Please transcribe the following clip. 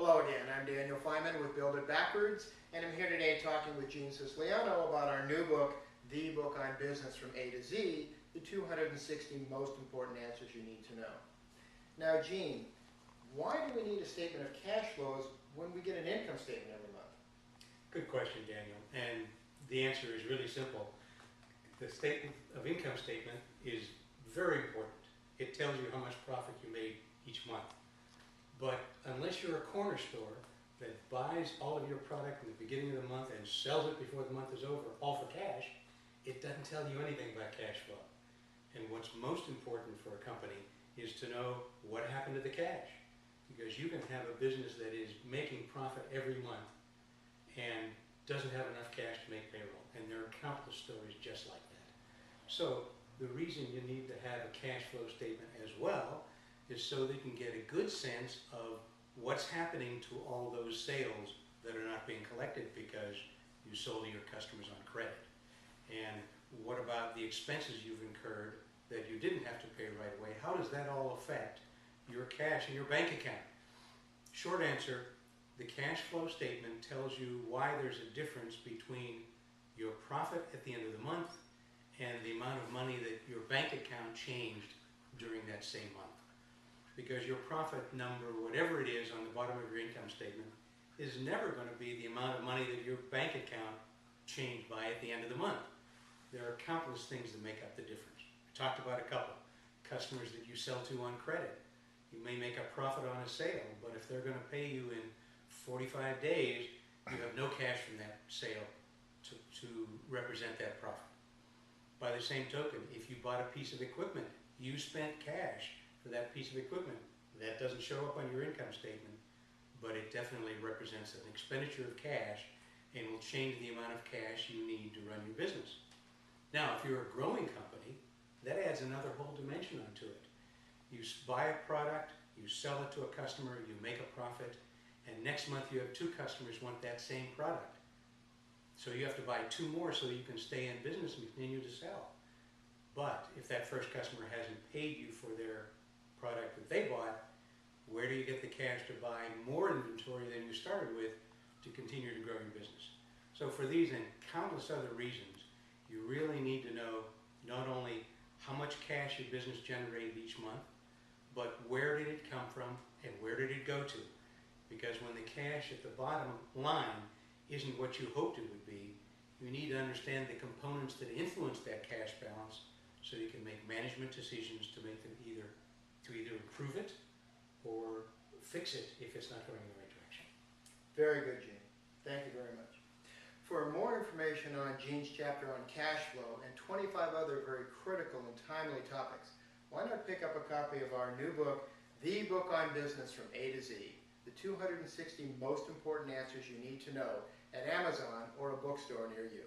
Hello again, I'm Daniel Feiman with Build It Backwards, and I'm here today talking with Gene Siciliano about our new book, The Book on Business from A to Z, the 260 most important answers you need to know. Now Gene, why do we need a statement of cash flows when we get an income statement every month? Good question, Daniel, and the answer is really simple. The statement of income statement is very important. It tells you how much profit you made each month. But unless you're a corner store that buys all of your product in the beginning of the month and sells it before the month is over, all for cash, it doesn't tell you anything about cash flow. And what's most important for a company is to know what happened to the cash. Because you can have a business that is making profit every month and doesn't have enough cash to make payroll. And there are countless stories just like that. So the reason you need to have a cash flow statement as well is so that you can get a good sense of what's happening to all those sales that are not being collected because you sold to your customers on credit. And what about the expenses you've incurred that you didn't have to pay right away? How does that all affect your cash in your bank account? Short answer, the cash flow statement tells you why there's a difference between your profit at the end of the month and the amount of money that your bank account changed during that same month. Because your profit number, whatever it is on the bottom of your income statement, is never going to be the amount of money that your bank account changed by at the end of the month. There are countless things that make up the difference. We talked about a couple. Customers that you sell to on credit. You may make a profit on a sale, but if they're going to pay you in 45 days, you have no cash from that sale to represent that profit. By the same token, if you bought a piece of equipment, you spent cash for that piece of equipment. That doesn't show up on your income statement, but it definitely represents an expenditure of cash and will change the amount of cash you need to run your business. Now, if you're a growing company, that adds another whole dimension onto it. You buy a product, you sell it to a customer, you make a profit, and next month you have two customers want that same product. So you have to buy two more so you can stay in business and continue to sell. But if that first customer hasn't paid you for their product that they bought, where do you get the cash to buy more inventory than you started with to continue to grow your business? So for these and countless other reasons, you really need to know not only how much cash your business generated each month, but where did it come from and where did it go to? Because when the cash at the bottom line isn't what you hoped it would be, you need to understand the components that influence that cash balance so you can make management decisions to make them either improve it or fix it if it's not going in the right direction. Very good, Gene. Thank you very much. For more information on Gene's chapter on cash flow and 25 other very critical and timely topics, why not pick up a copy of our new book, The Book on Business from A to Z, the 260 most important answers you need to know at Amazon or a bookstore near you.